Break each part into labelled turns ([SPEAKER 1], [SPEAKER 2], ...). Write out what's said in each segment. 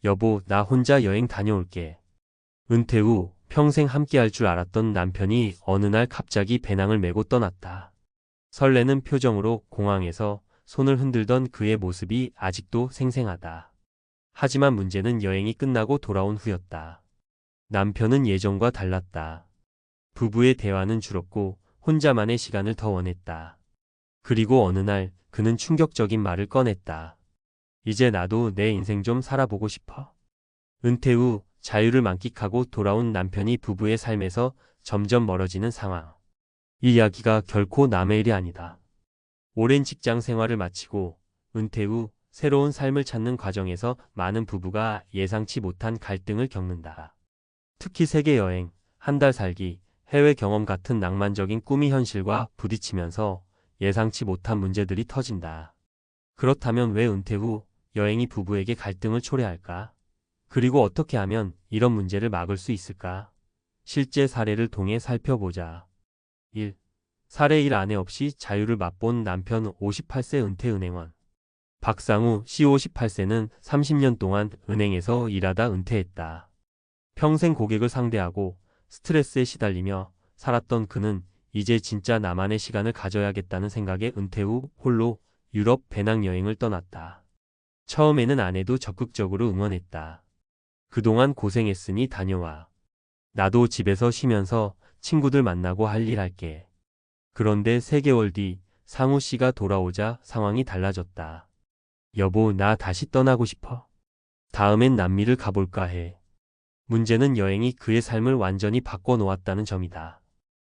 [SPEAKER 1] 여보, 나 혼자 여행 다녀올게. 은퇴 후 평생 함께할 줄 알았던 남편이 어느 날 갑자기 배낭을 메고 떠났다. 설레는 표정으로 공항에서 손을 흔들던 그의 모습이 아직도 생생하다. 하지만 문제는 여행이 끝나고 돌아온 후였다. 남편은 예전과 달랐다. 부부의 대화는 줄었고 혼자만의 시간을 더 원했다. 그리고 어느 날 그는 충격적인 말을 꺼냈다. 이제 나도 내 인생 좀 살아보고 싶어. 은퇴 후 자유를 만끽하고 돌아온 남편이 부부의 삶에서 점점 멀어지는 상황. 이 이야기가 결코 남의 일이 아니다. 오랜 직장 생활을 마치고 은퇴 후 새로운 삶을 찾는 과정에서 많은 부부가 예상치 못한 갈등을 겪는다. 특히 세계 여행, 한 달 살기, 해외 경험 같은 낭만적인 꿈이 현실과 부딪히면서 예상치 못한 문제들이 터진다. 그렇다면 왜 은퇴 후 여행이 부부에게 갈등을 초래할까? 그리고 어떻게 하면 이런 문제를 막을 수 있을까? 실제 사례를 통해 살펴보자. 1. 사례 1. 아내 없이 자유를 맛본 남편 58세 은퇴 은행원. 박상우 씨 58세는 30년 동안 은행에서 일하다 은퇴했다. 평생 고객을 상대하고 스트레스에 시달리며 살았던 그는 이제 진짜 나만의 시간을 가져야겠다는 생각에 은퇴 후 홀로 유럽 배낭여행을 떠났다. 처음에는 아내도 적극적으로 응원했다. 그동안 고생했으니 다녀와. 나도 집에서 쉬면서 친구들 만나고 할 일 할게. 그런데 3개월 뒤 상우 씨가 돌아오자 상황이 달라졌다. 여보, 나 다시 떠나고 싶어. 다음엔 남미를 가볼까 해. 문제는 여행이 그의 삶을 완전히 바꿔놓았다는 점이다.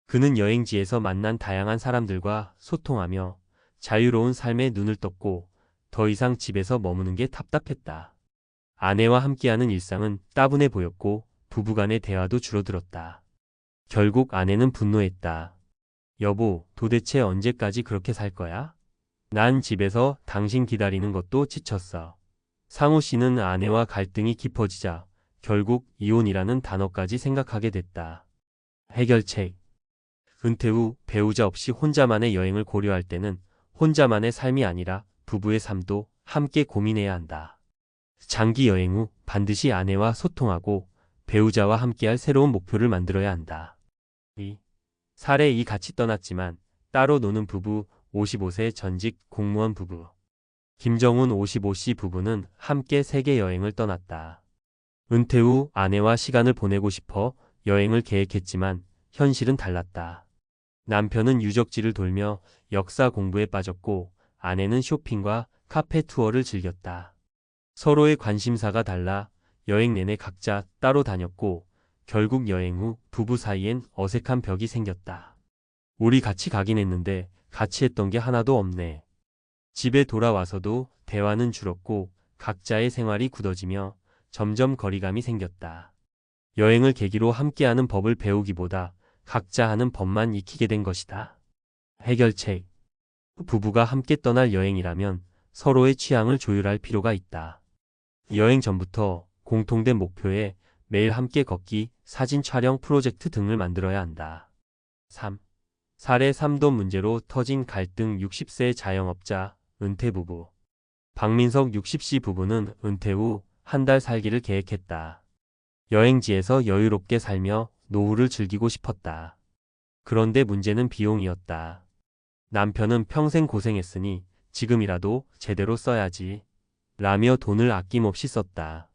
[SPEAKER 1] 그는 여행지에서 만난 다양한 사람들과 소통하며 자유로운 삶에 눈을 떴고 더 이상 집에서 머무는 게 답답했다. 아내와 함께하는 일상은 따분해 보였고 부부간의 대화도 줄어들었다. 결국 아내는 분노했다. 여보, 도대체 언제까지 그렇게 살 거야? 난 집에서 당신 기다리는 것도 지쳤어. 상우 씨는 아내와 갈등이 깊어지자 결국 이혼이라는 단어까지 생각하게 됐다. 해결책. 은퇴 후 배우자 없이 혼자만의 여행을 고려할 때는 혼자만의 삶이 아니라 부부의 삶도 함께 고민해야 한다. 장기 여행 후 반드시 아내와 소통하고 배우자와 함께할 새로운 목표를 만들어야 한다. 2. 사례 2. 같이 떠났지만 따로 노는 부부 55세 전직 공무원 부부. 김정훈 55씨 부부는 함께 세계 여행을 떠났다. 은퇴 후 아내와 시간을 보내고 싶어 여행을 계획했지만 현실은 달랐다. 남편은 유적지를 돌며 역사 공부에 빠졌고 아내는 쇼핑과 카페 투어를 즐겼다. 서로의 관심사가 달라 여행 내내 각자 따로 다녔고 결국 여행 후 부부 사이엔 어색한 벽이 생겼다. 우리 같이 가긴 했는데 같이 했던 게 하나도 없네. 집에 돌아와서도 대화는 줄었고 각자의 생활이 굳어지며 점점 거리감이 생겼다. 여행을 계기로 함께하는 법을 배우기보다 각자 하는 법만 익히게 된 것이다. 해결책. 부부가 함께 떠날 여행이라면 서로의 취향을 조율할 필요가 있다. 여행 전부터 공통된 목표에 매일 함께 걷기, 사진 촬영 프로젝트 등을 만들어야 한다. 3. 사례 3도 문제로 터진 갈등 60세 자영업자, 은퇴 부부. 박민석 60씨 부부는 은퇴 후 한 달 살기를 계획했다. 여행지에서 여유롭게 살며 노후를 즐기고 싶었다. 그런데 문제는 비용이었다. 남편은 평생 고생했으니 지금이라도 제대로 써야지 라며 돈을 아낌없이 썼다.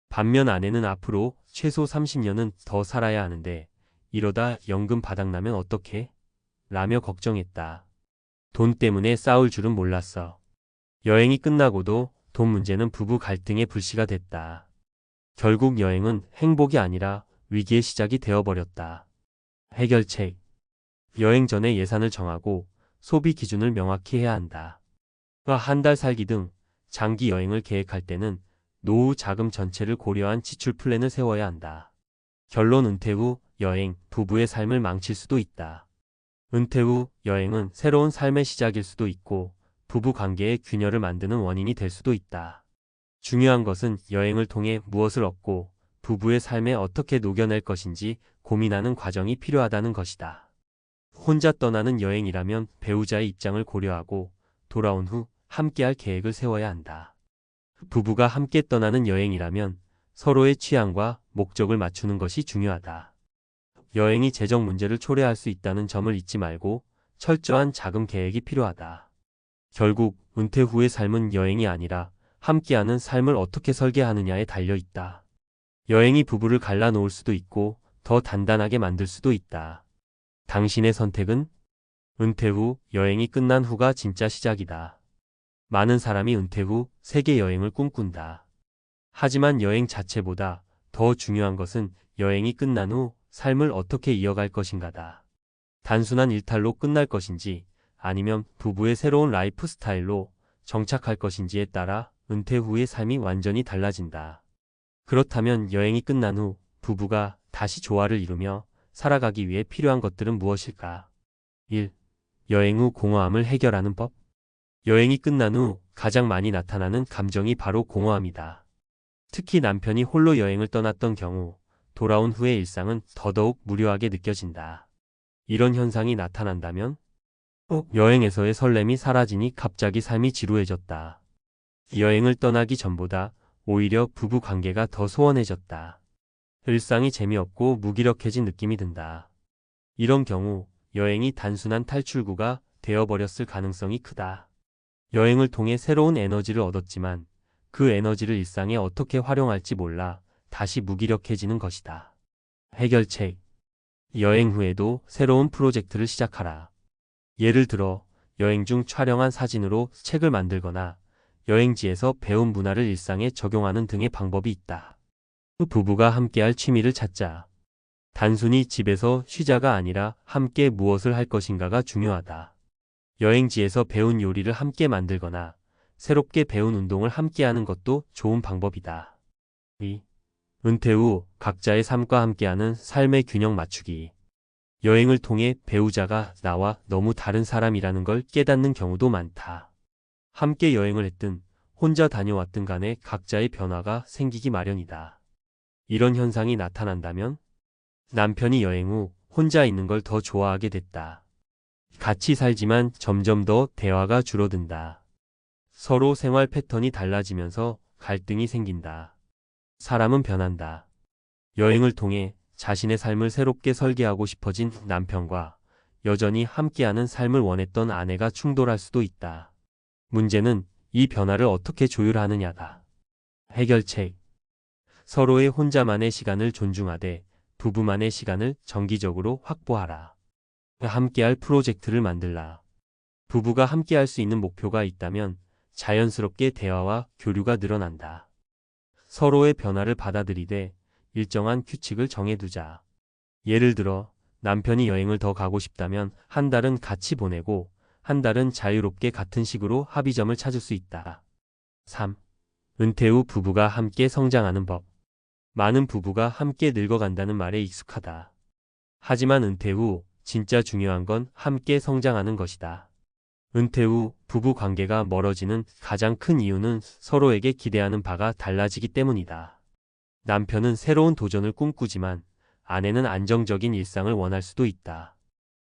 [SPEAKER 1] 반면 아내는 앞으로 최소 30년은 더 살아야 하는데 이러다 연금 바닥나면 어떡해? 라며 걱정했다. 돈 때문에 싸울 줄은 몰랐어. 여행이 끝나고도 돈 문제는 부부 갈등의 불씨가 됐다. 결국 여행은 행복이 아니라 위기의 시작이 되어버렸다. 해결책. 여행 전에 예산을 정하고 소비 기준을 명확히 해야 한다. 한 달 살기 등 장기 여행을 계획할 때는 노후 자금 전체를 고려한 지출 플랜을 세워야 한다. 결론. 은퇴 후 여행, 부부의 삶을 망칠 수도 있다. 은퇴 후 여행은 새로운 삶의 시작일 수도 있고 부부 관계의 균열을 만드는 원인이 될 수도 있다. 중요한 것은 여행을 통해 무엇을 얻고 부부의 삶에 어떻게 녹여낼 것인지 고민하는 과정이 필요하다는 것이다. 혼자 떠나는 여행이라면 배우자의 입장을 고려하고 돌아온 후 함께할 계획을 세워야 한다. 부부가 함께 떠나는 여행이라면 서로의 취향과 목적을 맞추는 것이 중요하다. 여행이 재정 문제를 초래할 수 있다는 점을 잊지 말고 철저한 자금 계획이 필요하다. 결국 은퇴 후의 삶은 여행이 아니라 함께하는 삶을 어떻게 설계하느냐에 달려 있다. 여행이 부부를 갈라놓을 수도 있고 더 단단하게 만들 수도 있다. 당신의 선택은? 은퇴 후 여행이 끝난 후가 진짜 시작이다. 많은 사람이 은퇴 후 세계 여행을 꿈꾼다. 하지만 여행 자체보다 더 중요한 것은 여행이 끝난 후 삶을 어떻게 이어갈 것인가다. 단순한 일탈로 끝날 것인지 아니면 부부의 새로운 라이프 스타일로 정착할 것인지에 따라 은퇴 후의 삶이 완전히 달라진다. 그렇다면 여행이 끝난 후 부부가 다시 조화를 이루며 살아가기 위해 필요한 것들은 무엇일까? 1. 여행 후 공허함을 해결하는 법. 여행이 끝난 후 가장 많이 나타나는 감정이 바로 공허함이다. 특히 남편이 홀로 여행을 떠났던 경우 돌아온 후의 일상은 더더욱 무료하게 느껴진다. 이런 현상이 나타난다면 여행에서의 설렘이 사라지니 갑자기 삶이 지루해졌다. 여행을 떠나기 전보다 오히려 부부 관계가 더 소원해졌다. 일상이 재미없고 무기력해진 느낌이 든다. 이런 경우 여행이 단순한 탈출구가 되어버렸을 가능성이 크다. 여행을 통해 새로운 에너지를 얻었지만 그 에너지를 일상에 어떻게 활용할지 몰라 다시 무기력해지는 것이다. 해결책. 여행 후에도 새로운 프로젝트를 시작하라. 예를 들어 여행 중 촬영한 사진으로 책을 만들거나 여행지에서 배운 문화를 일상에 적용하는 등의 방법이 있다. 부부가 함께할 취미를 찾자. 단순히 집에서 쉬자가 아니라 함께 무엇을 할 것인가가 중요하다. 여행지에서 배운 요리를 함께 만들거나 새롭게 배운 운동을 함께하는 것도 좋은 방법이다. 2. 은퇴 후 각자의 삶과 함께하는 삶의 균형 맞추기. 여행을 통해 배우자가 나와 너무 다른 사람이라는 걸 깨닫는 경우도 많다. 함께 여행을 했든 혼자 다녀왔든 간에 각자의 변화가 생기기 마련이다. 이런 현상이 나타난다면 남편이 여행 후 혼자 있는 걸 더 좋아하게 됐다. 같이 살지만 점점 더 대화가 줄어든다. 서로 생활 패턴이 달라지면서 갈등이 생긴다. 사람은 변한다. 여행을 통해 자신의 삶을 새롭게 설계하고 싶어진 남편과 여전히 함께하는 삶을 원했던 아내가 충돌할 수도 있다. 문제는 이 변화를 어떻게 조율하느냐다. 해결책. 서로의 혼자만의 시간을 존중하되 부부만의 시간을 정기적으로 확보하라. 함께할 프로젝트를 만들라. 부부가 함께할 수 있는 목표가 있다면 자연스럽게 대화와 교류가 늘어난다. 서로의 변화를 받아들이되 일정한 규칙을 정해두자. 예를 들어 남편이 여행을 더 가고 싶다면 한 달은 같이 보내고 한 달은 자유롭게 같은 식으로 합의점을 찾을 수 있다. 3. 은퇴 후 부부가 함께 성장하는 법. 많은 부부가 함께 늙어간다는 말에 익숙하다. 하지만 은퇴 후 진짜 중요한 건 함께 성장하는 것이다. 은퇴 후 부부 관계가 멀어지는 가장 큰 이유는 서로에게 기대하는 바가 달라지기 때문이다. 남편은 새로운 도전을 꿈꾸지만 아내는 안정적인 일상을 원할 수도 있다.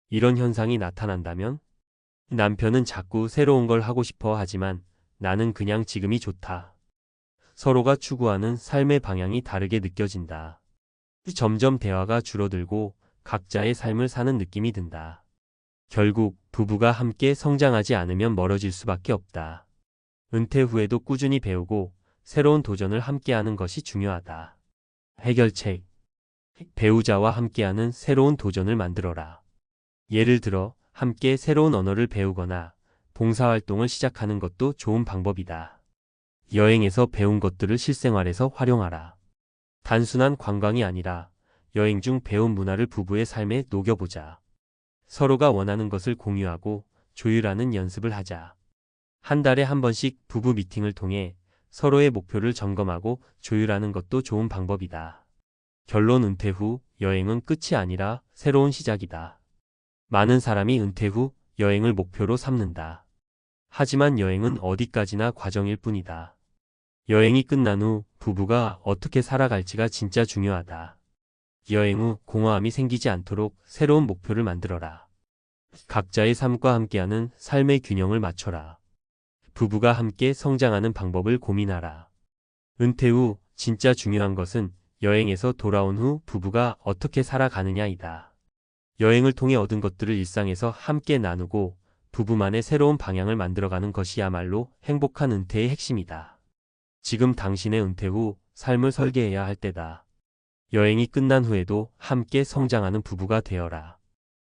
[SPEAKER 1] 이런 현상이 나타난다면 남편은 자꾸 새로운 걸 하고 싶어 하지만 나는 그냥 지금이 좋다. 서로가 추구하는 삶의 방향이 다르게 느껴진다. 점점 대화가 줄어들고 각자의 삶을 사는 느낌이 든다. 결국 부부가 함께 성장하지 않으면 멀어질 수밖에 없다. 은퇴 후에도 꾸준히 배우고 새로운 도전을 함께하는 것이 중요하다. 해결책. 배우자와 함께하는 새로운 도전을 만들어라. 예를 들어 함께 새로운 언어를 배우거나 봉사활동을 시작하는 것도 좋은 방법이다. 여행에서 배운 것들을 실생활에서 활용하라. 단순한 관광이 아니라 여행 중 배운 문화를 부부의 삶에 녹여보자. 서로가 원하는 것을 공유하고 조율하는 연습을 하자. 한 달에 한 번씩 부부 미팅을 통해 서로의 목표를 점검하고 조율하는 것도 좋은 방법이다. 결론. 은퇴 후 여행은 끝이 아니라 새로운 시작이다. 많은 사람이 은퇴 후 여행을 목표로 삼는다. 하지만 여행은 어디까지나 과정일 뿐이다. 여행이 끝난 후 부부가 어떻게 살아갈지가 진짜 중요하다. 여행 후 공허함이 생기지 않도록 새로운 목표를 만들어라. 각자의 삶과 함께하는 삶의 균형을 맞춰라. 부부가 함께 성장하는 방법을 고민하라. 은퇴 후 진짜 중요한 것은 여행에서 돌아온 후 부부가 어떻게 살아가느냐이다. 여행을 통해 얻은 것들을 일상에서 함께 나누고 부부만의 새로운 방향을 만들어가는 것이야말로 행복한 은퇴의 핵심이다. 지금 당신의 은퇴 후 삶을 설계해야 할 때다. 여행이 끝난 후에도 함께 성장하는 부부가 되어라.